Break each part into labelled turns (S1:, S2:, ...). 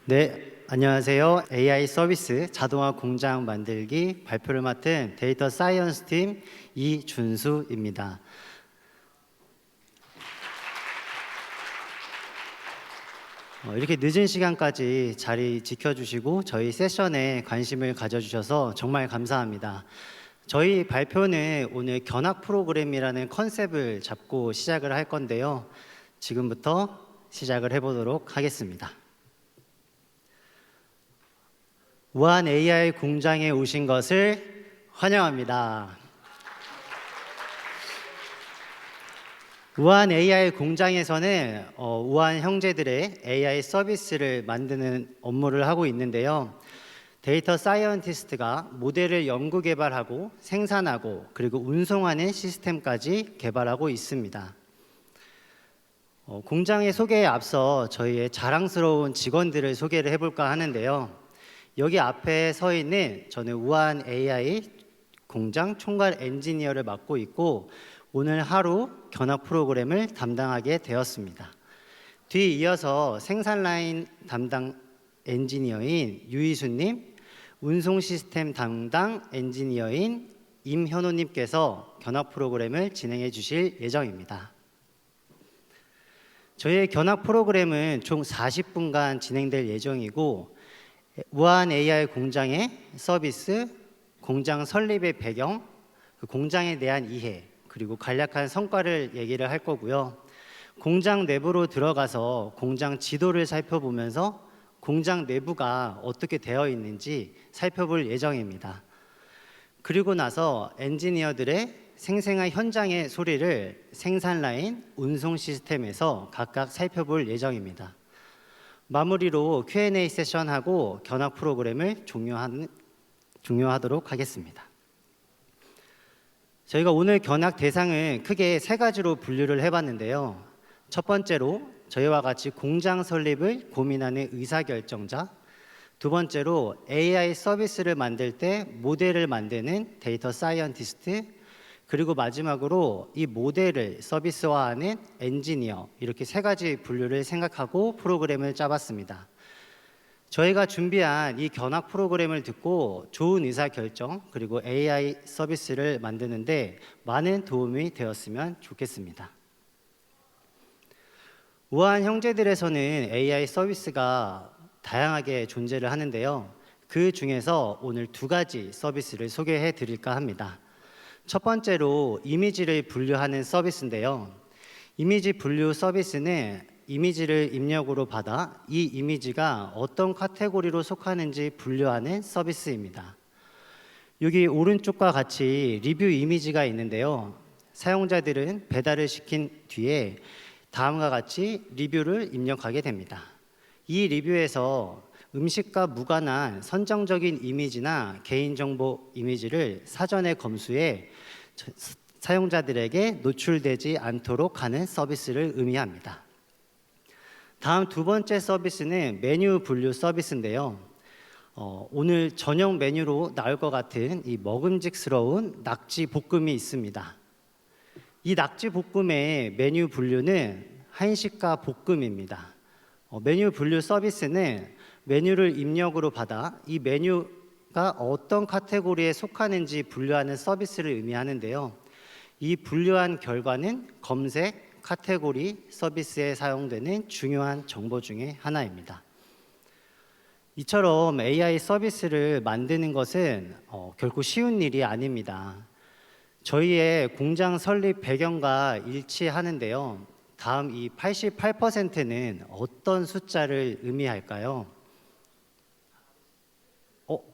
S1: 네, 안녕하세요. AI 서비스 자동화 공장 만들기 발표를 맡은 데이터 사이언스 팀 이준수입니다. 이렇게 늦은 시간까지 자리 지켜주시고 저희 세션에 관심을 가져주셔서 정말 감사합니다. 저희 발표는 오늘 견학 프로그램이라는 컨셉을 잡고 시작을 할 건데요. 지금부터 시작을 해보도록 하겠습니다. 우한 AI 공장에 오신 것을 환영합니다. 우한 AI 공장에서는 우한 형제들의 AI 서비스를 만드는 업무를 하고 있는데요. 데이터 사이언티스트가 모델을 연구 개발하고 생산하고 그리고 운송하는 시스템까지 개발하고 있습니다. 공장의 소개에 앞서 저희의 자랑스러운 직원들을 소개를 해볼까 하는데요. 여기 앞에 서 있는 저는 우한 AI 공장 총괄 엔지니어를 맡고 있고 오늘 하루 견학 프로그램을 담당하게 되었습니다. 뒤에 이어서 생산 라인 담당 엔지니어인 유희수님, 운송 시스템 담당 엔지니어인 임현호님께서 견학 프로그램을 진행해 주실 예정입니다. 저희의 견학 프로그램은 총 40분간 진행될 예정이고 우한 AI 공장의 서비스, 공장 설립의 배경, 그 공장에 대한 이해, 그리고 간략한 성과를 얘기를 할 거고요. 공장 내부로 들어가서 공장 지도를 살펴보면서 공장 내부가 어떻게 되어 있는지 살펴볼 예정입니다. 그리고 나서 엔지니어들의 생생한 현장의 소리를 생산 라인, 운송 시스템에서 각각 살펴볼 예정입니다. 마무리로 Q&A 세션하고 견학 프로그램을 종료하도록 하겠습니다. 저희가 오늘 견학 대상을 크게 세 가지로 분류를 해봤는데요. 첫 번째로 저희와 같이 공장 설립을 고민하는 의사결정자, 두 번째로 AI 서비스를 만들 때 모델을 만드는 데이터 사이언티스트, 그리고 마지막으로 이 모델을 서비스화하는 엔지니어, 이렇게 세 가지 분류를 생각하고 프로그램을 짜봤습니다. 저희가 준비한 이 견학 프로그램을 듣고 좋은 의사결정 그리고 AI 서비스를 만드는데 많은 도움이 되었으면 좋겠습니다. 우한 형제들에서는 AI 서비스가 다양하게 존재를 하는데요. 그 중에서 오늘 두 가지 서비스를 소개해 드릴까 합니다. 첫 번째로 이미지를 분류하는 서비스인데요. 이미지 분류 서비스는 이미지를 입력으로 받아 이 이미지가 어떤 카테고리로 속하는지 분류하는 서비스입니다. 여기 오른쪽과 같이 리뷰 이미지가 있는데요. 사용자들은 배달을 시킨 뒤에 다음과 같이 리뷰를 입력하게 됩니다. 이 리뷰에서 음식과 무관한 선정적인 이미지나 개인정보 이미지를 사전에 검수해 사용자들에게 노출되지 않도록 하는 서비스를 의미합니다. 다음 두 번째 서비스는 메뉴 분류 서비스인데요. 오늘 저녁 메뉴로 나올 것 같은 이 먹음직스러운 낙지 볶음이 있습니다. 이 낙지 볶음의 메뉴 분류는 한식과 볶음입니다. 메뉴 분류 서비스는 메뉴를 입력으로 받아 이 메뉴가 어떤 카테고리에 속하는지 분류하는 서비스를 의미하는데요. 이 분류한 결과는 검색, 카테고리, 서비스에 사용되는 중요한 정보 중에 하나입니다. 이처럼 AI 서비스를 만드는 것은 결코 쉬운 일이 아닙니다. 저희의 공장 설립 배경과 일치하는데요. 다음 이 88%는 어떤 숫자를 의미할까요?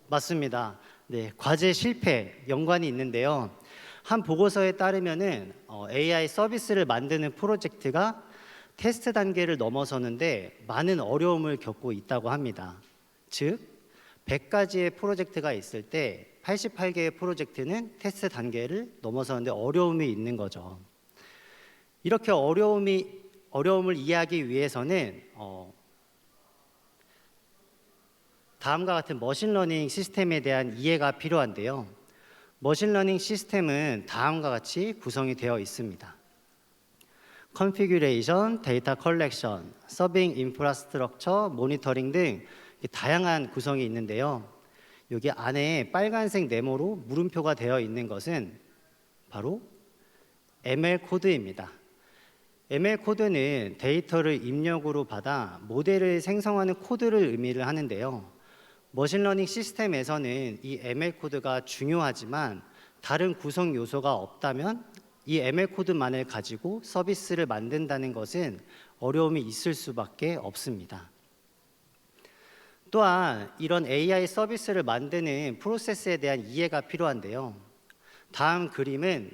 S1: 맞습니다. 네, 과제 실패 연관이 있는데요. 한 보고서에 따르면은 AI 서비스를 만드는 프로젝트가 테스트 단계를 넘어서는데 많은 어려움을 겪고 있다고 합니다. 즉, 100가지의 프로젝트가 있을 때 88개의 프로젝트는 테스트 단계를 넘어서는데 어려움이 있는 거죠. 이렇게 어려움을 이해하기 위해서는 다음과 같은 머신러닝 시스템에 대한 이해가 필요한데요. 머신러닝 시스템은 다음과 같이 구성이 되어 있습니다. 컨피규레이션, 데이터 컬렉션, 서빙 인프라스트럭처, 모니터링 등 다양한 구성이 있는데요. 여기 안에 빨간색 네모로 물음표가 되어 있는 것은 바로 ML 코드입니다. ML 코드는 데이터를 입력으로 받아 모델을 생성하는 코드를 의미를 하는데요. 머신러닝 시스템에서는 이 ML 코드가 중요하지만 다른 구성 요소가 없다면 이 ML 코드만을 가지고 서비스를 만든다는 것은 어려움이 있을 수밖에 없습니다. 또한 이런 AI 서비스를 만드는 프로세스에 대한 이해가 필요한데요. 다음 그림은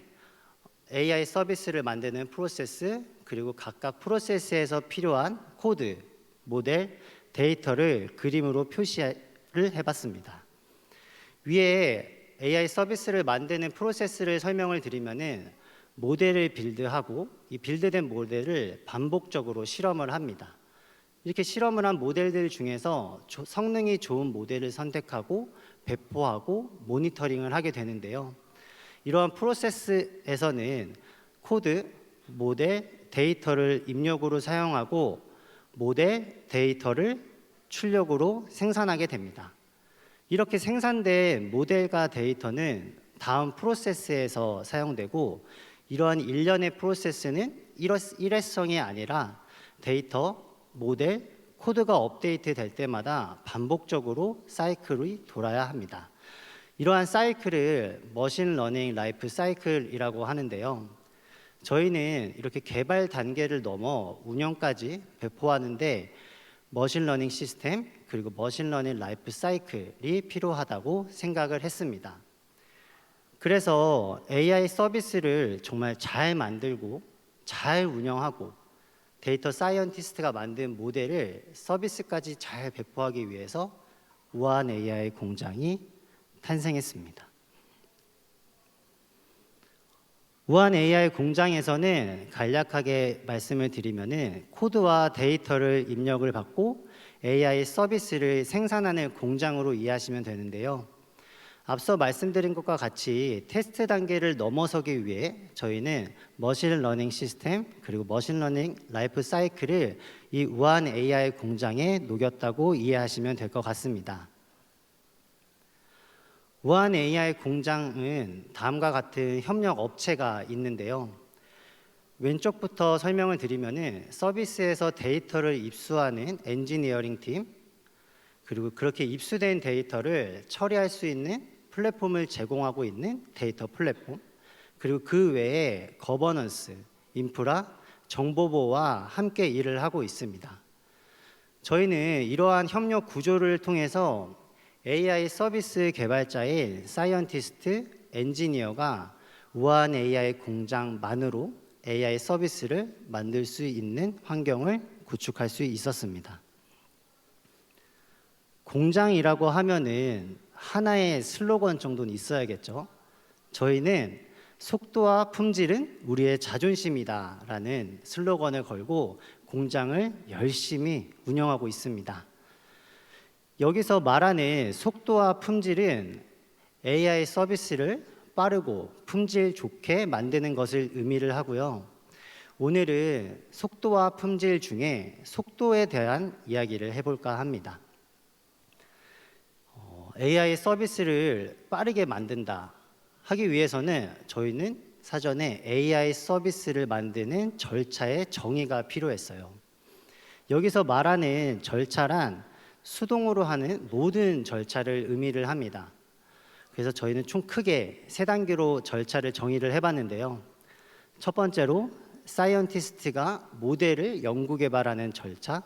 S1: AI 서비스를 만드는 프로세스, 그리고 각각 프로세스에서 필요한 코드, 모델, 데이터를 그림으로 표시를 해봤습니다. 위에 AI 서비스를 만드는 프로세스를 설명을 드리면은 모델을 빌드하고 이 빌드된 모델을 반복적으로 실험을 합니다. 이렇게 실험을 한 모델들 중에서 성능이 좋은 모델을 선택하고 배포하고 모니터링을 하게 되는데요. 이러한 프로세스에서는 코드, 모델, 데이터를 입력으로 사용하고 모델, 데이터를 출력으로 생산하게 됩니다. 이렇게 생산된 모델과 데이터는 다음 프로세스에서 사용되고 이러한 일련의 프로세스는 일회성이 아니라 데이터, 모델, 코드가 업데이트 될 때마다 반복적으로 사이클이 돌아야 합니다. 이러한 사이클을 머신러닝 라이프 사이클이라고 하는데요. 저희는 이렇게 개발 단계를 넘어 운영까지 배포하는데 머신러닝 시스템 그리고 머신러닝 라이프 사이클이 필요하다고 생각을 했습니다. 그래서 AI 서비스를 정말 잘 만들고 잘 운영하고 데이터 사이언티스트가 만든 모델을 서비스까지 잘 배포하기 위해서 우한 AI 공장이 탄생했습니다. 우한 AI 공장에서는 간략하게 말씀을 드리면은 코드와 데이터를 입력을 받고 AI 서비스를 생산하는 공장으로 이해하시면 되는데요. 앞서 말씀드린 것과 같이 테스트 단계를 넘어서기 위해 저희는 머신러닝 시스템 그리고 머신러닝 라이프 사이클을 이 우한 AI 공장에 녹였다고 이해하시면 될 것 같습니다. 우한 AI 공장은 다음과 같은 협력 업체가 있는데요. 왼쪽부터 설명을 드리면은 서비스에서 데이터를 입수하는 엔지니어링 팀, 그리고 그렇게 입수된 데이터를 처리할 수 있는 플랫폼을 제공하고 있는 데이터 플랫폼, 그리고 그 외에 거버넌스, 인프라, 정보보호와 함께 일을 하고 있습니다. 저희는 이러한 협력 구조를 통해서 AI 서비스 개발자인 사이언티스트, 엔지니어가 우한 AI 공장만으로 AI 서비스를 만들 수 있는 환경을 구축할 수 있었습니다. 공장이라고 하면은 하나의 슬로건 정도는 있어야겠죠. 저희는 속도와 품질은 우리의 자존심이다 라는 슬로건을 걸고 공장을 열심히 운영하고 있습니다. 여기서 말하는 속도와 품질은 AI 서비스를 빠르고 품질 좋게 만드는 것을 의미를 하고요. 오늘은 속도와 품질 중에 속도에 대한 이야기를 해볼까 합니다. AI 서비스를 빠르게 만든다 하기 위해서는 저희는 사전에 AI 서비스를 만드는 절차의 정의가 필요했어요. 여기서 말하는 절차란 수동으로 하는 모든 절차를 의미를 합니다. 그래서 저희는 총 크게 세 단계로 절차를 정의를 해봤는데요. 첫 번째로 사이언티스트가 모델을 연구 개발하는 절차,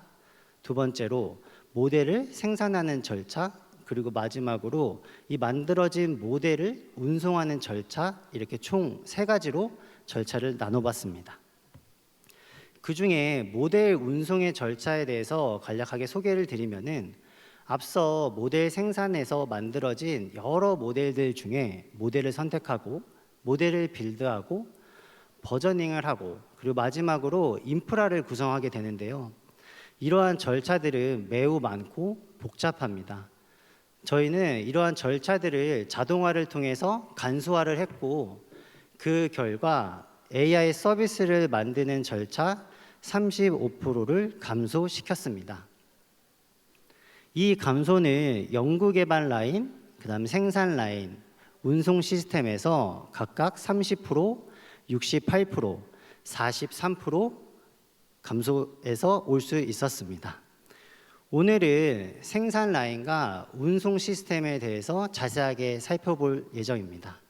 S1: 두 번째로 모델을 생산하는 절차, 그리고 마지막으로 이 만들어진 모델을 운송하는 절차, 이렇게 총 세 가지로 절차를 나눠봤습니다. 그 중에 모델 운송의 절차에 대해서 간략하게 소개를 드리면은 앞서 모델 생산에서 만들어진 여러 모델들 중에 모델을 선택하고 모델을 빌드하고 버저닝을 하고 그리고 마지막으로 인프라를 구성하게 되는데요. 이러한 절차들은 매우 많고 복잡합니다. 저희는 이러한 절차들을 자동화를 통해서 간소화를 했고 그 결과 AI 서비스를 만드는 절차 35%를 감소시켰습니다. 이 감소는 연구개발 라인, 그다음 생산 라인, 운송 시스템에서 각각 30%, 68%, 43% 감소해서 올 수 있었습니다. 오늘은 생산 라인과 운송 시스템에 대해서 자세하게 살펴볼 예정입니다.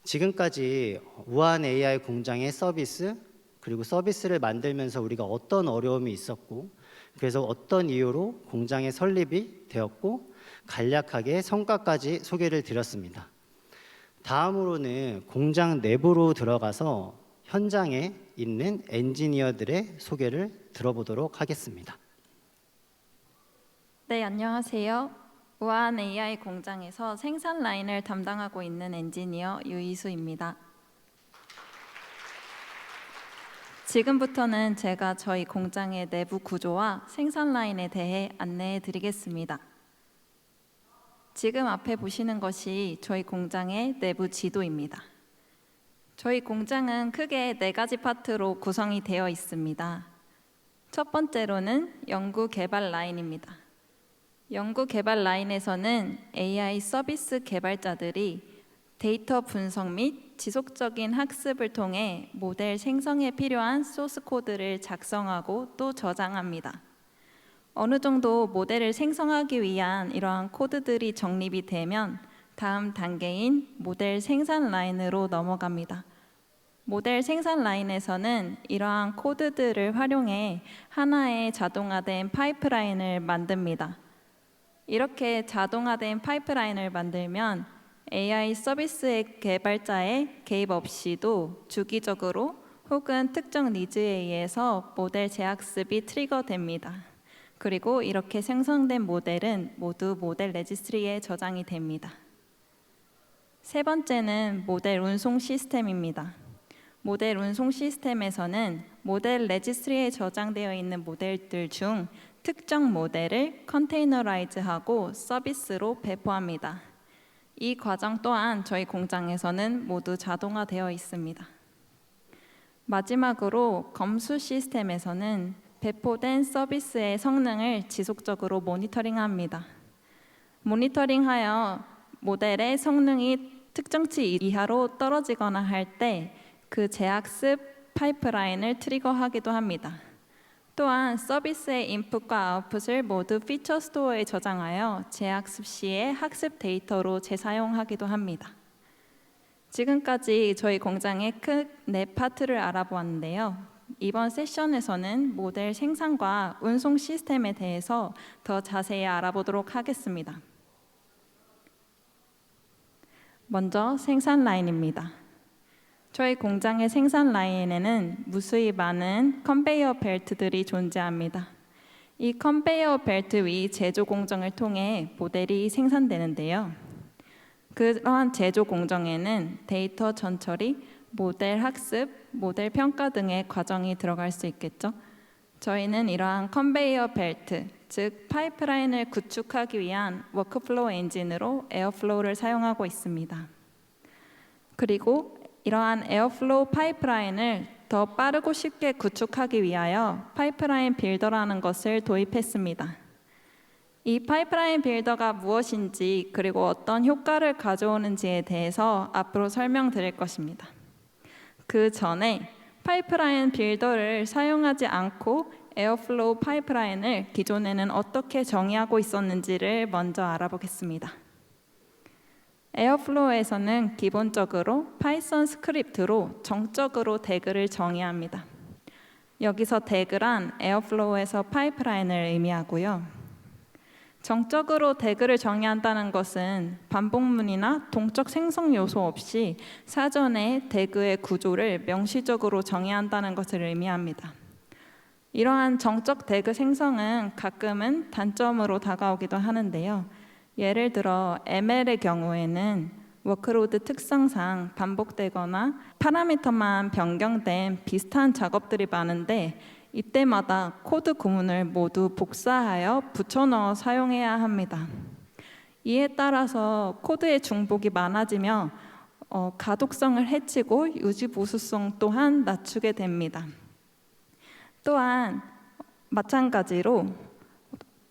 S1: 지금까지 우한 AI 공장의 서비스, 그리고 서비스를 만들면서 우리가 어떤 어려움이 있었고, 그래서 어떤 이유로 공장의 설립이 되었고, 간략하게 성과까지 소개를 드렸습니다. 다음으로는 공장 내부로 들어가서 현장에 있는 엔지니어들의 소개를 들어보도록 하겠습니다.
S2: 네, 안녕하세요. 우한 AI 공장에서 생산 라인을 담당하고 있는 엔지니어 유이수입니다. 지금부터는 제가 저희 공장의 내부 구조와 생산 라인에 대해 안내해 드리겠습니다. 지금 앞에 보시는 것이 저희 공장의 내부 지도입니다. 저희 공장은 크게 4가지 파트로 구성이 되어 있습니다. 첫 번째로는 연구 개발 라인입니다. 연구 개발 라인에서는 AI 서비스 개발자들이 데이터 분석 및 지속적인 학습을 통해 모델 생성에 필요한 소스 코드를 작성하고 또 저장합니다. 어느 정도 모델을 생성하기 위한 이러한 코드들이 정립이 되면 다음 단계인 모델 생산 라인으로 넘어갑니다. 모델 생산 라인에서는 이러한 코드들을 활용해 하나의 자동화된 파이프라인을 만듭니다. 이렇게 자동화된 파이프라인을 만들면 AI 서비스의 개발자의 개입 없이도 주기적으로 혹은 특정 니즈에 의해서 모델 재학습이 트리거됩니다. 그리고 이렇게 생성된 모델은 모두 모델 레지스트리에 저장이 됩니다. 세 번째는 모델 운송 시스템입니다. 모델 운송 시스템에서는 모델 레지스트리에 저장되어 있는 모델들 중 특정 모델을 컨테이너라이즈하고 서비스로 배포합니다. 이 과정 또한 저희 공장에서는 모두 자동화되어 있습니다. 마지막으로 검수 시스템에서는 배포된 서비스의 성능을 지속적으로 모니터링합니다. 모니터링하여 모델의 성능이 특정치 이하로 떨어지거나 할 때 그 재학습 파이프라인을 트리거하기도 합니다. 또한 서비스의 인풋과 아웃풋을 모두 피처 스토어에 저장하여 재학습 시의 학습 데이터로 재사용하기도 합니다. 지금까지 저희 공장의 큰 4파트를 알아보았는데요. 이번 세션에서는 모델 생산과 운송 시스템에 대해서 더 자세히 알아보도록 하겠습니다. 먼저 생산 라인입니다. 저희 공장의 생산 라인에는 무수히 많은 컨베이어 벨트들이 존재합니다. 이 컨베이어 벨트 위 제조 공정을 통해 모델이 생산되는데요. 그러한 제조 공정에는 데이터 전처리, 모델 학습, 모델 평가 등의 과정이 들어갈 수 있겠죠. 저희는 이러한 컨베이어 벨트, 즉 파이프라인을 구축하기 위한 워크플로우 엔진으로 에어플로우를 사용하고 있습니다. 그리고 이러한 에어플로우 파이프라인을 더 빠르고 쉽게 구축하기 위하여 파이프라인 빌더라는 것을 도입했습니다. 이 파이프라인 빌더가 무엇인지 그리고 어떤 효과를 가져오는지에 대해서 앞으로 설명드릴 것입니다. 그 전에 파이프라인 빌더를 사용하지 않고 에어플로우 파이프라인을 기존에는 어떻게 정의하고 있었는지를 먼저 알아보겠습니다. 에어플로우에서는 기본적으로 파이썬 스크립트로 정적으로 태그를 정의합니다. 여기서 태그란 에어플로우에서 파이프라인을 의미하고요. 정적으로 태그를 정의한다는 것은 반복문이나 동적 생성 요소 없이 사전에 태그의 구조를 명시적으로 정의한다는 것을 의미합니다. 이러한 정적 태그 생성은 가끔은 단점으로 다가오기도 하는데요. 예를 들어 ML의 경우에는 워크로드 특성상 반복되거나 파라미터만 변경된 비슷한 작업들이 많은데 이때마다 코드 구문을 모두 복사하여 붙여넣어 사용해야 합니다. 이에 따라서 코드의 중복이 많아지며 가독성을 해치고 유지보수성 또한 낮추게 됩니다. 또한 마찬가지로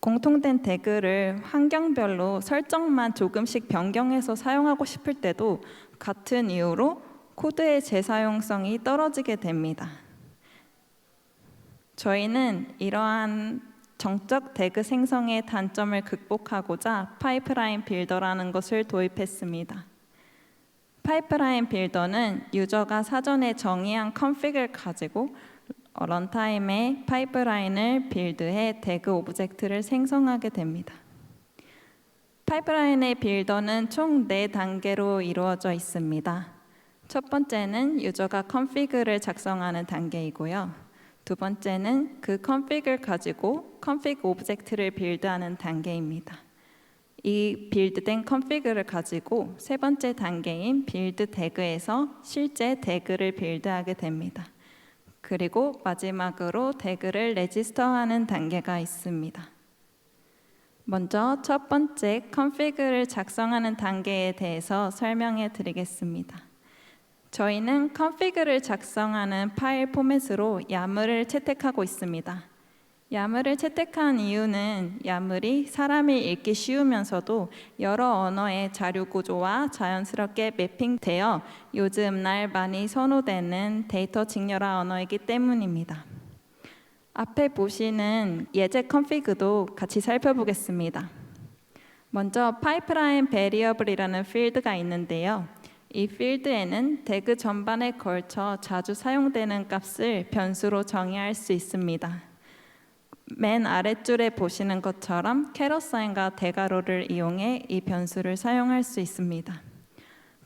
S2: 공통된 태그를 환경별로 설정만 조금씩 변경해서 사용하고 싶을 때도 같은 이유로 코드의 재사용성이 떨어지게 됩니다. 저희는 이러한 정적 태그 생성의 단점을 극복하고자 파이프라인 빌더라는 것을 도입했습니다. 파이프라인 빌더는 유저가 사전에 정의한 컨피그를 가지고 런타임에 파이프라인을 빌드해 태그 오브젝트를 생성하게 됩니다. 파이프라인의 빌더는 총 4단계로 이루어져 있습니다. 첫 번째는 유저가 컨피그를 작성하는 단계이고요. 두 번째는 그 컨피그를 가지고 컨피그 오브젝트를 빌드하는 단계입니다. 이 빌드된 컨피그를 가지고 세 번째 단계인 빌드 태그에서 실제 태그를 빌드하게 됩니다. 그리고 마지막으로 태그를 레지스터하는 단계가 있습니다. 먼저 첫 번째 컨피그를 작성하는 단계에 대해서 설명해 드리겠습니다. 저희는 컨피그를 작성하는 파일 포맷으로 야물을 채택하고 있습니다. 야물을 채택한 이유는 야물이 사람이 읽기 쉬우면서도 여러 언어의 자료 구조와 자연스럽게 매핑되어 요즘날 많이 선호되는 데이터 직렬화 언어이기 때문입니다. 앞에 보시는 예제 컨피그도 같이 살펴보겠습니다. 먼저 파이프라인 베리어블이라는 필드가 있는데요. 이 필드에는 태그 전반에 걸쳐 자주 사용되는 값을 변수로 정의할 수 있습니다. 맨 아랫줄에 보시는 것처럼 캐럿 사인과 대괄호를 이용해 이 변수를 사용할 수 있습니다.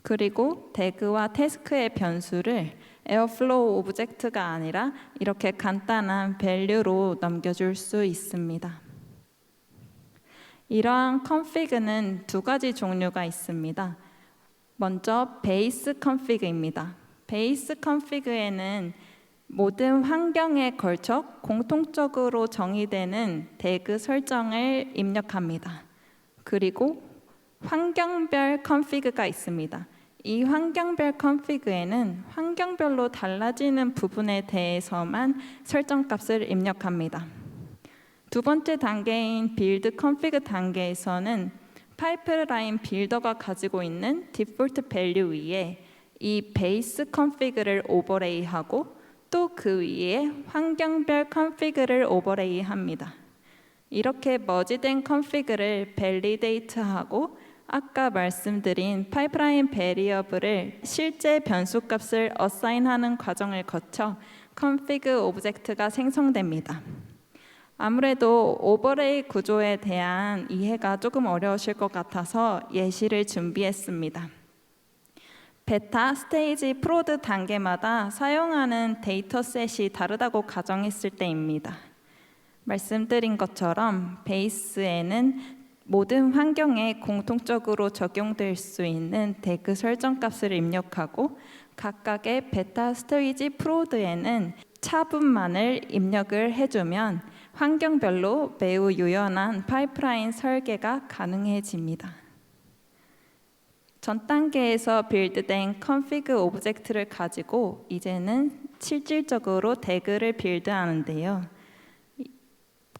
S2: 그리고 태그와 태스크의 변수를 에어플로우 오브젝트가 아니라 이렇게 간단한 밸류로 넘겨줄 수 있습니다. 이러한 컨피그는 두 가지 종류가 있습니다. 먼저 베이스 컨피그입니다. 베이스 컨피그에는 모든 환경에 걸쳐 공통적으로 정의되는 태그 설정을 입력합니다. 그리고 환경별 컨피그가 있습니다. 이 환경별 컨피그에는 환경별로 달라지는 부분에 대해서만 설정값을 입력합니다. 두 번째 단계인 빌드 컨피그 단계에서는 파이프라인 빌더가 가지고 있는 디폴트 밸류 위에 이 베이스 컨피그를 오버레이하고 또 그 위에 환경별 컨피그를 오버레이합니다. 이렇게 머지된 컨피그를 밸리데이트하고 아까 말씀드린 파이프라인 베리어블을 실제 변수값을 어사인하는 과정을 거쳐 컨피그 오브젝트가 생성됩니다. 아무래도 오버레이 구조에 대한 이해가 조금 어려우실 것 같아서 예시를 준비했습니다. 베타, 스테이지, 프로드 단계마다 사용하는 데이터셋이 다르다고 가정했을 때입니다. 말씀드린 것처럼 베이스에는 모든 환경에 공통적으로 적용될 수 있는 태그 설정값을 입력하고 각각의 베타, 스테이지, 프로드에는 차분만을 입력을 해주면 환경별로 매우 유연한 파이프라인 설계가 가능해집니다. 전 단계에서 빌드된 컨피그 오브젝트를 가지고 이제는 실질적으로 태그를 빌드하는데요.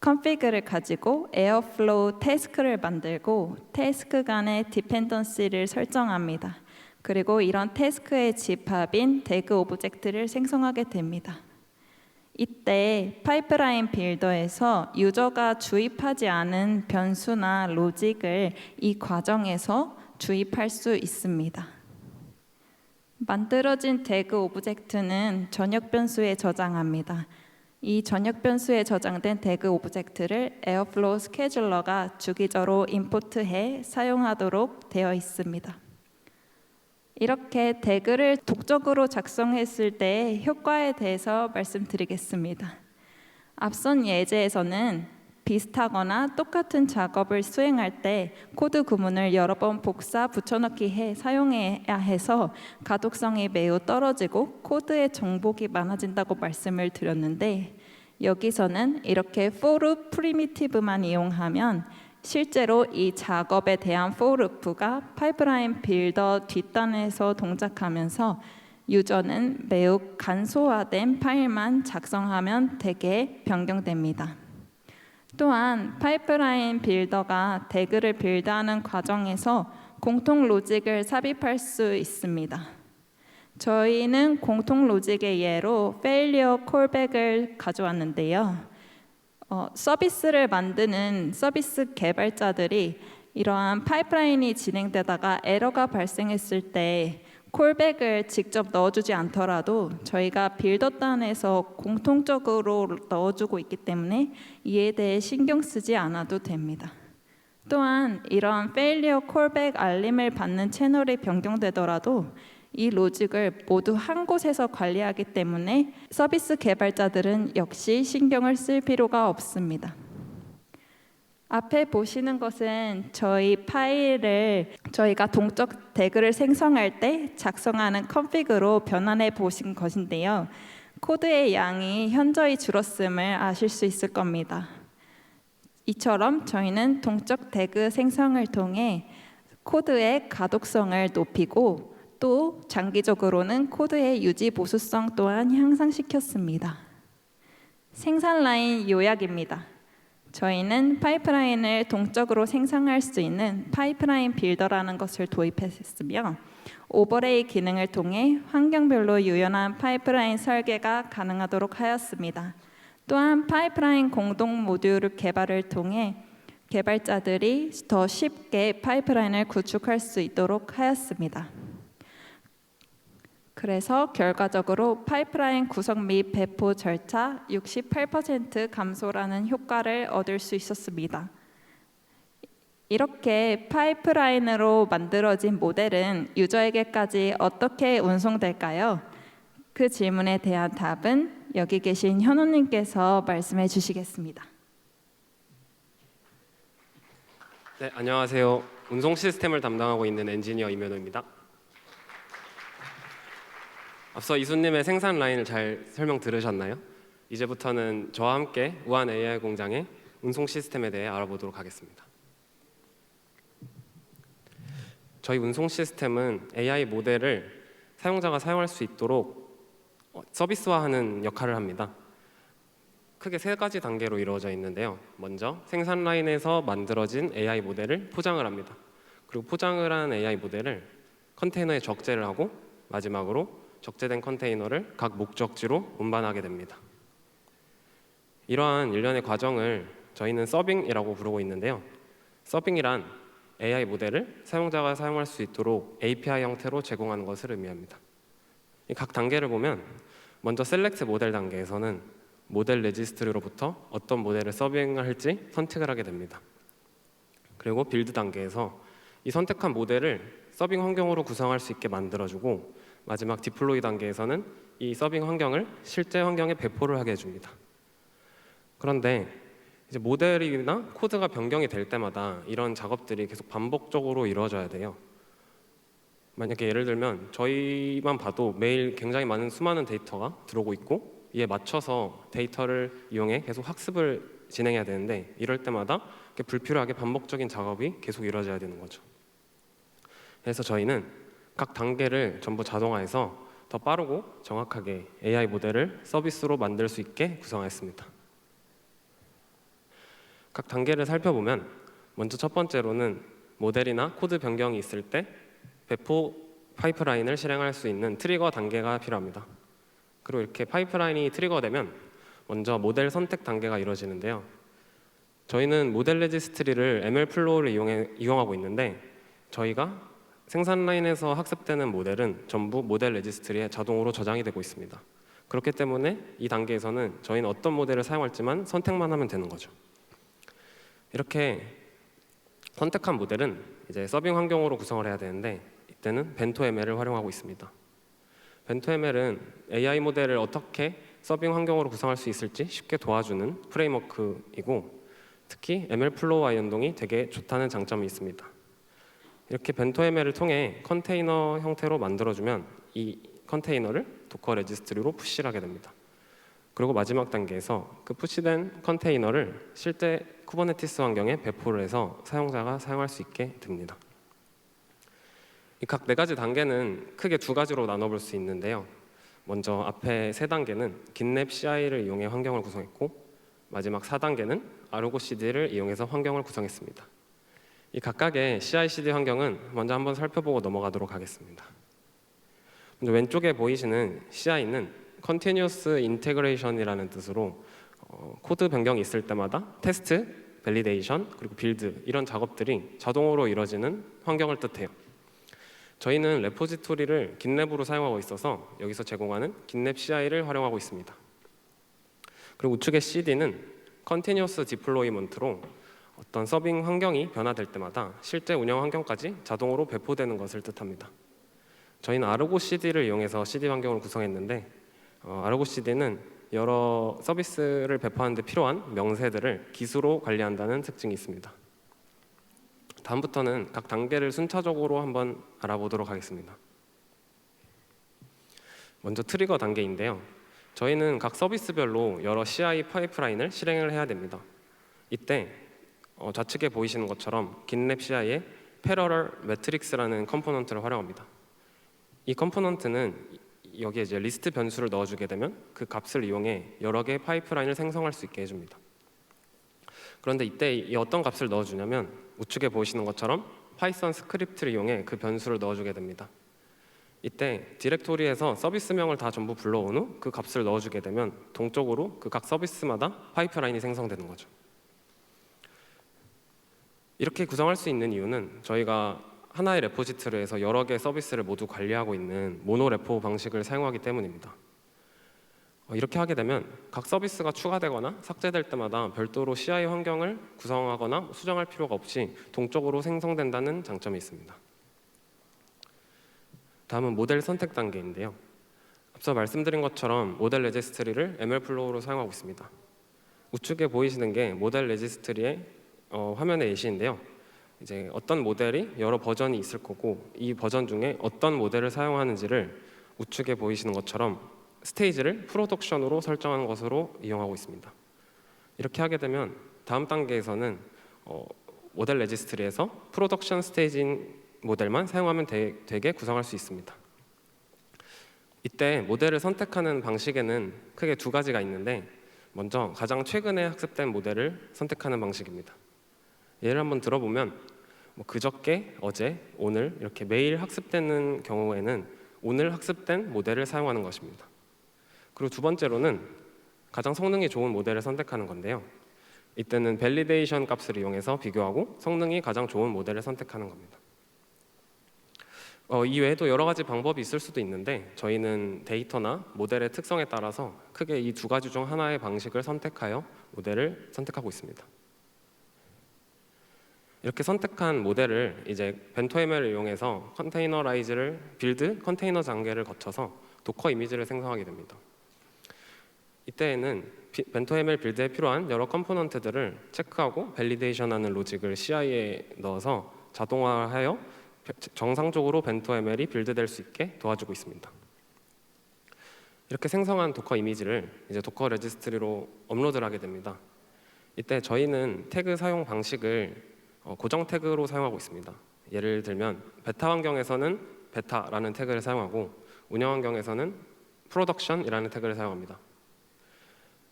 S2: 컨피그를 가지고 에어플로우 태스크를 만들고 태스크 간의 디펜던시를 설정합니다. 그리고 이런 태스크의 집합인 태그 오브젝트를 생성하게 됩니다. 이때 파이프라인 빌더에서 유저가 주입하지 않은 변수나 로직을 이 과정에서 주입할 수 있습니다. 만들어진 태그 오브젝트는 전역 변수에 저장합니다. 이 전역 변수에 저장된 태그 오브젝트를 에어플로우 스케줄러가 주기적으로 임포트해 사용하도록 되어 있습니다. 이렇게 태그를 독적으로 작성했을 때의 효과에 대해서 말씀드리겠습니다. 앞선 예제에서는 비슷하거나 똑같은 작업을 수행할 때 코드 구문을 여러 번 복사 붙여넣기 해 사용해야 해서 가독성이 매우 떨어지고 코드의 정복이 많아진다고 말씀을 드렸는데 여기서는 이렇게 for 프리미티브만 이용하면 실제로 이 작업에 대한 for 루프가 파이프라인 빌더 뒷단에서 동작하면서 유저는 매우 간소화된 파일만 작성하면 되게 변경됩니다. 또한 파이프라인 빌더가 대그를 빌드하는 과정에서 공통 로직을 삽입할 수 있습니다. 저희는 공통 로직의 예로 failure callback을 가져왔는데요. 서비스를 만드는 서비스 개발자들이 이러한 파이프라인이 진행되다가 에러가 발생했을 때 콜백을 직접 넣어주지 않더라도 저희가 빌더단에서 공통적으로 넣어주고 있기 때문에 이에 대해 신경 쓰지 않아도 됩니다. 또한 이런 failure callback 알림을 받는 채널이 변경되더라도 이 로직을 모두 한 곳에서 관리하기 때문에 서비스 개발자들은 역시 신경을 쓸 필요가 없습니다. 앞에 보시는 것은 저희 파일을 저희가 동적 태그를 생성할 때 작성하는 컨피그로 변환해 보신 것인데요. 코드의 양이 현저히 줄었음을 아실 수 있을 겁니다. 이처럼 저희는 동적 태그 생성을 통해 코드의 가독성을 높이고 또 장기적으로는 코드의 유지 보수성 또한 향상시켰습니다. 생산 라인 요약입니다. 저희는 파이프라인을 동적으로 생성할 수 있는 파이프라인 빌더라는 것을 도입했으며 오버레이 기능을 통해 환경별로 유연한 파이프라인 설계가 가능하도록 하였습니다. 또한 파이프라인 공동 모듈 개발을 통해 개발자들이 더 쉽게 파이프라인을 구축할 수 있도록 하였습니다. 그래서 결과적으로 파이프라인 구성 및 배포 절차 68% 감소라는 효과를 얻을 수 있었습니다. 이렇게 파이프라인으로 만들어진 모델은 유저에게까지 어떻게 운송될까요? 그 질문에 대한 답은 여기 계신 현우님께서 말씀해 주시겠습니다.
S3: 네, 안녕하세요. 운송 시스템을 담당하고 있는 엔지니어 이면호입니다. 앞서 이수님의 생산 라인을 잘 설명 들으셨나요? 이제부터는 저와 함께 우한 AI 공장의 운송 시스템에 대해 알아보도록 하겠습니다. 저희 운송 시스템은 AI 모델을 사용자가 사용할 수 있도록 서비스화하는 역할을 합니다. 크게 세 가지 단계로 이루어져 있는데요. 먼저 생산 라인에서 만들어진 AI 모델을 포장을 합니다. 그리고 포장을 한 AI 모델을 컨테이너에 적재를 하고 마지막으로 적재된 컨테이너를 각 목적지로 운반하게 됩니다. 이러한 일련의 과정을 저희는 서빙이라고 부르고 있는데요. 서빙이란 AI 모델을 사용자가 사용할 수 있도록 API 형태로 제공하는 것을 의미합니다. 각 단계를 보면 먼저 셀렉트 모델 단계에서는 모델 레지스트리로부터 어떤 모델을 서빙할지 선택을 하게 됩니다. 그리고 빌드 단계에서 이 선택한 모델을 서빙 환경으로 구성할 수 있게 만들어주고 마지막 디플로이 단계에서는 이 서빙 환경을 실제 환경에 배포를 하게 해줍니다. 그런데 이제 모델이나 코드가 변경이 될 때마다 이런 작업들이 계속 반복적으로 이루어져야 돼요. 만약에 예를 들면 저희만 봐도 매일 굉장히 많은 수많은 데이터가 들어오고 있고 이에 맞춰서 데이터를 이용해 계속 학습을 진행해야 되는데 이럴 때마다 불필요하게 반복적인 작업이 계속 이루어져야 되는 거죠. 그래서 저희는 각 단계를 전부 자동화해서 더 빠르고 정확하게 AI 모델을 서비스로 만들 수 있게 구성했습니다. 각 단계를 살펴보면 먼저 첫 번째로는 모델이나 코드 변경이 있을 때 배포 파이프라인을 실행할 수 있는 트리거 단계가 필요합니다. 그리고 이렇게 파이프라인이 트리거되면 먼저 모델 선택 단계가 이루어지는데요. 저희는 모델 레지스트리를 ML플로우를 이용하고 있는데 저희가 생산 라인에서 학습되는 모델은 전부 모델 레지스트리에 자동으로 저장이 되고 있습니다. 그렇기 때문에 이 단계에서는 저희는 어떤 모델을 사용할지만 선택만 하면 되는 거죠. 이렇게 선택한 모델은 이제 서빙 환경으로 구성을 해야 되는데 이때는 벤토ML을 활용하고 있습니다. 벤토ML은 AI 모델을 어떻게 서빙 환경으로 구성할 수 있을지 쉽게 도와주는 프레임워크이고 특히 ML플로우와 연동이 되게 좋다는 장점이 있습니다. 이렇게 벤토ML을 통해 컨테이너 형태로 만들어주면 이 컨테이너를 도커 레지스트리로 푸시를 하게 됩니다. 그리고 마지막 단계에서 그 푸시된 컨테이너를 실제 쿠버네티스 환경에 배포를 해서 사용자가 사용할 수 있게 됩니다. 이 각 네 가지 단계는 크게 두 가지로 나눠볼 수 있는데요. 먼저 앞에 세 단계는 긴랩 CI를 이용해 환경을 구성했고 마지막 4단계는 아르고 CD를 이용해서 환경을 구성했습니다. 이 각각의 CI/CD 환경은 먼저 한번 살펴보고 넘어가도록 하겠습니다. 먼저 왼쪽에 보이시는 CI는 Continuous Integration이라는 뜻으로 코드 변경이 있을 때마다 테스트, 밸리데이션, 그리고 빌드 이런 작업들이 자동으로 이루어지는 환경을 뜻해요. 저희는 레포지토리를 깃랩으로 사용하고 있어서 여기서 제공하는 깃랩 CI를 활용하고 있습니다. 그리고 우측의 CD는 Continuous Deployment로 어떤 서빙 환경이 변화될 때마다 실제 운영 환경까지 자동으로 배포되는 것을 뜻합니다. 저희는 아르고 CD를 이용해서 CD 환경을 구성했는데 아르고 CD는 여러 서비스를 배포하는 데 필요한 명세들을 기수로 관리한다는 특징이 있습니다. 다음부터는 각 단계를 순차적으로 한번 알아보도록 하겠습니다. 먼저 트리거 단계인데요. 저희는 각 서비스별로 여러 CI 파이프라인을 실행을 해야 됩니다. 이때 좌측에 보이시는 것처럼 깃랩 CI의 Parallel Matrix라는 컴포넌트를 활용합니다. 이 컴포넌트는 여기에 이제 리스트 변수를 넣어주게 되면 그 값을 이용해 여러 개의 파이프라인을 생성할 수 있게 해줍니다. 그런데 이때 이 어떤 값을 넣어주냐면 우측에 보이시는 것처럼 파이썬 스크립트를 이용해 그 변수를 넣어주게 됩니다. 이때 디렉토리에서 서비스명을 다 전부 불러온 후 그 값을 넣어주게 되면 동적으로 그 각 서비스마다 파이프라인이 생성되는 거죠. 이렇게 구성할 수 있는 이유는 저희가 하나의 레포지토리에서 여러 개의 서비스를 모두 관리하고 있는 모노레포 방식을 사용하기 때문입니다. 이렇게 하게 되면 각 서비스가 추가되거나 삭제될 때마다 별도로 CI 환경을 구성하거나 수정할 필요가 없이 동적으로 생성된다는 장점이 있습니다. 다음은 모델 선택 단계인데요. 앞서 말씀드린 것처럼 모델 레지스트리를 MLflow로 사용하고 있습니다. 우측에 보이시는 게 모델 레지스트리의 화면의 예시인데요. 이제 어떤 모델이 여러 버전이 있을 거고 이 버전 중에 어떤 모델을 사용하는지를 우측에 보이시는 것처럼 스테이지를 프로덕션으로 설정한 것으로 이용하고 있습니다. 이렇게 하게 되면 다음 단계에서는 모델 레지스트리에서 프로덕션 스테이지인 모델만 사용하면 되게 구성할 수 있습니다. 이때 모델을 선택하는 방식에는 크게 두 가지가 있는데 먼저 가장 최근에 학습된 모델을 선택하는 방식입니다. 예를 한번 들어보면 그저께, 어제, 오늘 이렇게 매일 학습되는 경우에는 오늘 학습된 모델을 사용하는 것입니다. 그리고 두 번째로는 가장 성능이 좋은 모델을 선택하는 건데요. 이때는 밸리데이션 값을 이용해서 비교하고 성능이 가장 좋은 모델을 선택하는 겁니다. 이 외에도 여러 가지 방법이 있을 수도 있는데 저희는 데이터나 모델의 특성에 따라서 크게 이 두 가지 중 하나의 방식을 선택하여 모델을 선택하고 있습니다. 이렇게 선택한 모델을 이제 벤토ML을 이용해서 컨테이너라이즈를 빌드 컨테이너 단계를 거쳐서 도커 이미지를 생성하게 됩니다. 이때에는 벤토ML 빌드에 필요한 여러 컴포넌트들을 체크하고 밸리데이션하는 로직을 CI에 넣어서 자동화하여 정상적으로 벤토ML이 빌드될 수 있게 도와주고 있습니다. 이렇게 생성한 도커 이미지를 이제 도커 레지스트리로 업로드를 하게 됩니다. 이때 저희는 태그 사용 방식을 고정 태그로 사용하고 있습니다. 예를 들면 베타 환경에서는 베타라는 태그를 사용하고 운영 환경에서는 프로덕션이라는 태그를 사용합니다.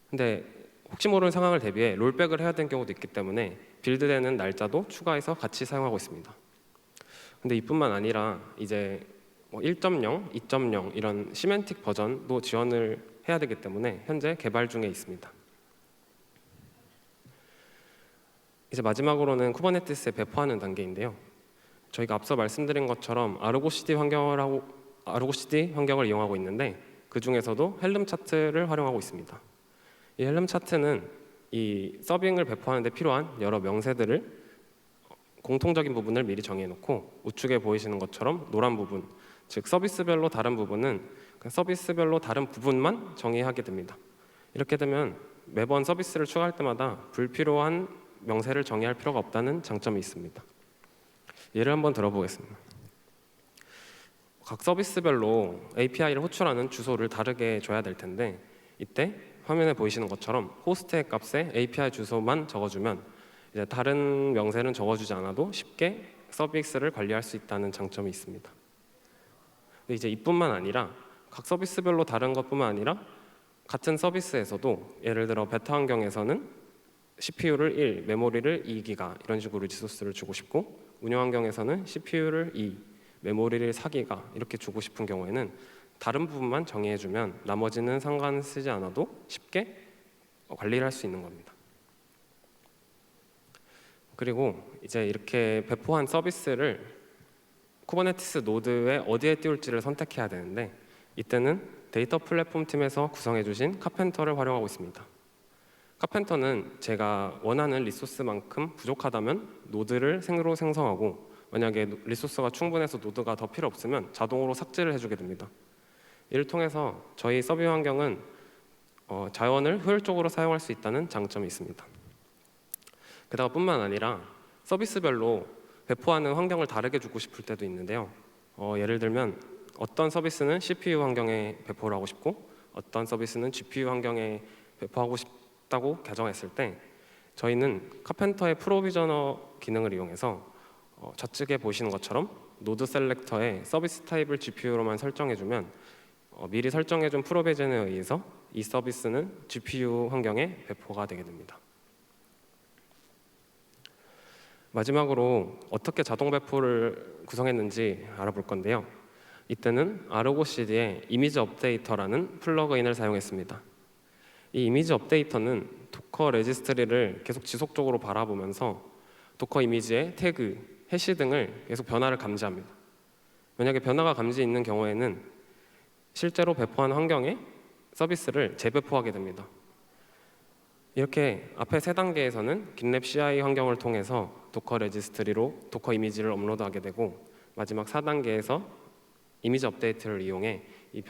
S3: 근데 혹시 모르는 상황을 대비해 롤백을 해야 되는 경우도 있기 때문에 빌드되는 날짜도 추가해서 같이 사용하고 있습니다. 근데 이뿐만 아니라 이제 1.0, 2.0 이런 시멘틱 버전도 지원을 해야 되기 때문에 현재 개발 중에 있습니다. 이제 마지막으로는 쿠버네티스에 배포하는 단계인데요. 저희가 앞서 말씀드린 것처럼 아르고 CD 환경을 이용하고 있는데 그 중에서도 헬름 차트를 활용하고 있습니다. 이 헬름 차트는 이 서빙을 배포하는 데 필요한 여러 명세들을 공통적인 부분을 미리 정해놓고 우측에 보이시는 것처럼 노란 부분, 즉 서비스별로 다른 부분은 그 서비스별로 다른 부분만 정의하게 됩니다. 이렇게 되면 매번 서비스를 추가할 때마다 불필요한 명세를 정의할 필요가 없다는 장점이 있습니다. 예를 한번 들어보겠습니다. 각 서비스별로 API를 호출하는 주소를 다르게 줘야 될 텐데 이때 화면에 보이시는 것처럼 호스트의 값에 API 주소만 적어주면 이제 다른 명세는 적어주지 않아도 쉽게 서비스를 관리할 수 있다는 장점이 있습니다. 근데 이제 이뿐만 아니라 각 서비스별로 다른 것뿐만 아니라 같은 서비스에서도 예를 들어 베타 환경에서는 CPU를 1, 메모리를 2기가 이런 식으로 리소스를 주고 싶고, 운영 환경에서는 CPU를 2, 메모리를 4기가 이렇게 주고 싶은 경우에는 다른 부분만 정의해주면 나머지는 상관 쓰지 않아도 쉽게 관리를 할 수 있는 겁니다. 그리고 이제 이렇게 배포한 서비스를 쿠버네티스 노드에 어디에 띄울지를 선택해야 되는데, 이때는 데이터 플랫폼 팀에서 구성해주신 카펜터를 활용하고 있습니다. 카펜터는 제가 원하는 리소스만큼 부족하다면 노드를 새로 생성하고, 만약에 리소스가 충분해서 노드가 더 필요 없으면 자동으로 삭제를 해주게 됩니다. 이를 통해서 저희 서빙 환경은 자원을 효율적으로 사용할 수 있다는 장점이 있습니다. 게다가 뿐만 아니라 서비스별로 배포하는 환경을 다르게 주고 싶을 때도 있는데요. 예를 들면 어떤 서비스는 CPU 환경에 배포를 하고 싶고 어떤 서비스는 GPU 환경에 배포하고 싶다고 가정했을 때, 저희는 카펜터의 프로비저너 기능을 이용해서 좌측에 보시는 것처럼 노드 셀렉터에 서비스 타입을 GPU로만 설정해주면 미리 설정해준 프로비전에 의해서 이 서비스는 GPU 환경에 배포가 되게 됩니다. 마지막으로 어떻게 자동 배포를 구성했는지 알아볼 건데요. 이때는 아르고 CD의 이미지 업데이터라는 플러그인을 사용했습니다. 이 이미지 업데이터는 도커 레지스트리를 계속 지속적으로 바라보면서 도커 이미지의 태그, 해시 등을 계속 변화를 감지합니다. 만약에 변화가 감지 있는 경우에는 실제로 배포한 환경에 서비스를 재배포하게 됩니다. 이렇게 앞에 세 단계에서는 GitLab CI 환경을 통해서 도커 레지스트리로 도커 이미지를 업로드하게 되고, 마지막 4단계에서 이미지 업데이트를 이용해 이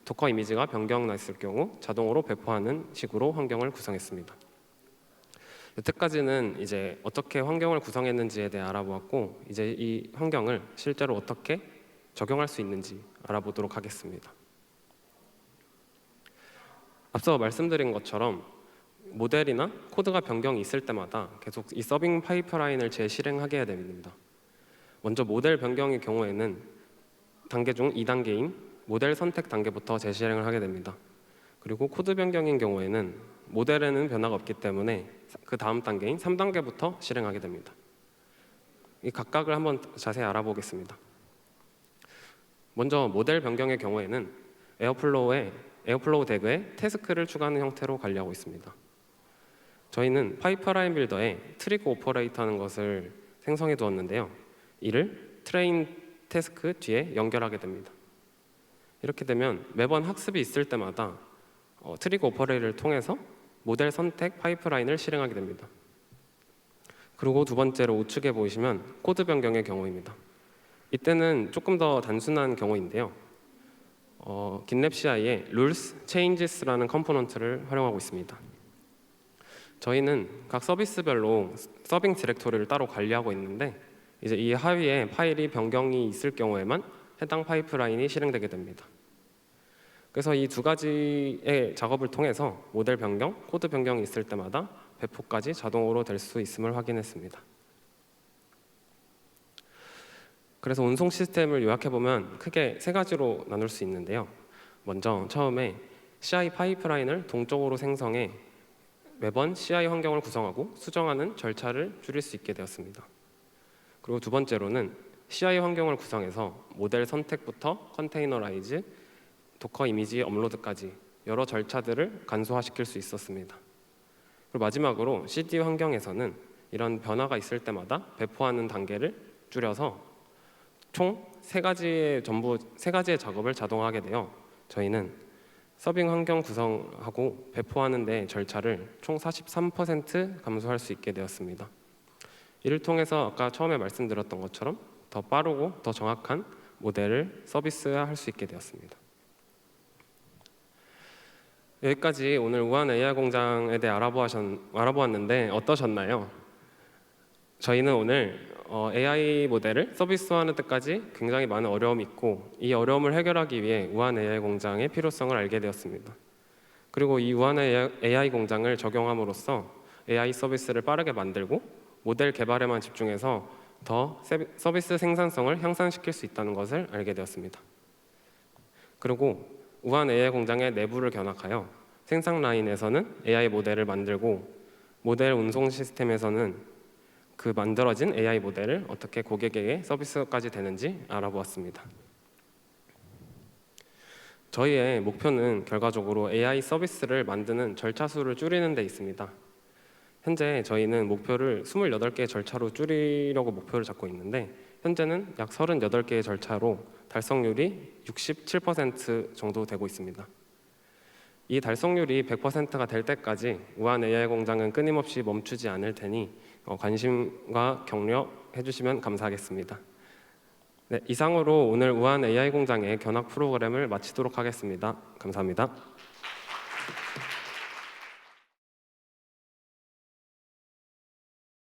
S3: 도커 이미지가 변경났을 경우 자동으로 배포하는 식으로 환경을 구성했습니다. 여태까지는 이제 어떻게 환경을 구성했는지에 대해 알아보았고, 이제 이 환경을 실제로 어떻게 적용할 수 있는지 알아보도록 하겠습니다. 앞서 말씀드린 것처럼 모델이나 코드가 변경이 있을 때마다 계속 이 서빙 파이프라인을 재실행하게 됩니다. 먼저 모델 변경의 경우에는 단계 중 2단계인 모델 선택 단계부터 재실행을 하게 됩니다. 그리고 코드 변경인 경우에는 모델에는 변화가 없기 때문에 그 다음 단계인 3단계부터 실행하게 됩니다. 이 각각을 한번 자세히 알아보겠습니다. 먼저 모델 변경의 경우에는 에어플로우 대그에 태스크를 추가하는 형태로 관리하고 있습니다. 저희는 파이프라인 빌더에 트리거 오퍼레이터하는 것을 생성해 두었는데요. 이를 트레인 태스크 뒤에 연결하게 됩니다. 이렇게 되면 매번 학습이 있을 때마다 트리거 오퍼레이터를 통해서 모델 선택 파이프라인을 실행하게 됩니다. 그리고 두 번째로 우측에 보시면 코드 변경의 경우입니다. 이때는 조금 더 단순한 경우인데요. GitLab CI에 Rules Changes라는 컴포넌트를 활용하고 있습니다. 저희는 각 서비스별로 서빙 디렉토리를 따로 관리하고 있는데, 이제 이 하위에 파일이 변경이 있을 경우에만 해당 파이프라인이 실행되게 됩니다. 그래서 이 두 가지의 작업을 통해서 모델 변경, 코드 변경이 있을 때마다 배포까지 자동으로 될 수 있음을 확인했습니다. 그래서 운송 시스템을 요약해보면 크게 세 가지로 나눌 수 있는데요. 먼저 처음에 CI 파이프라인을 동적으로 생성해 매번 CI 환경을 구성하고 수정하는 절차를 줄일 수 있게 되었습니다. 그리고 두 번째로는 CI 환경을 구성해서 모델 선택부터 컨테이너라이즈, 도커 이미지 업로드까지 여러 절차들을 간소화시킬 수 있었습니다. 그리고 마지막으로 CD 환경에서는 이런 변화가 있을 때마다 배포하는 단계를 줄여서 총 세 가지의 작업을 자동화하게 되어 저희는 서빙 환경 구성하고 배포하는 데 절차를 총 43% 감소할 수 있게 되었습니다. 이를 통해서 아까 처음에 말씀드렸던 것처럼 더 빠르고 더 정확한 모델을 서비스화할 수 있게 되었습니다. 여기까지 오늘 우한 AI 공장에 대해 알아보았는데 어떠셨나요? 저희는 오늘 AI 모델을 서비스화하는 데까지 굉장히 많은 어려움이 있고, 이 어려움을 해결하기 위해 우한 AI 공장의 필요성을 알게 되었습니다. 그리고 이 우한 AI 공장을 적용함으로써 AI 서비스를 빠르게 만들고 모델 개발에만 집중해서 더 서비스 생산성을 향상시킬 수 있다는 것을 알게 되었습니다. 그리고 우한 AI 공장의 내부를 견학하여 생산 라인에서는 AI 모델을 만들고 모델 운송 시스템에서는 그 만들어진 AI 모델을 어떻게 고객에게 서비스까지 되는지 알아보았습니다. 저희의 목표는 결과적으로 AI 서비스를 만드는 절차 수를 줄이는 데 있습니다. 현재 저희는 목표를 28개의 절차로 줄이려고 목표를 잡고 있는데 현재는 약 38개의 절차로 달성률이 67% 정도 되고 있습니다. 이 달성률이 100%가 될 때까지 우한 AI 공장은 끊임없이 멈추지 않을 테니 관심과 격려해 주시면 감사하겠습니다. 네, 이상으로 오늘 우한 AI 공장의 견학 프로그램을 마치도록 하겠습니다. 감사합니다.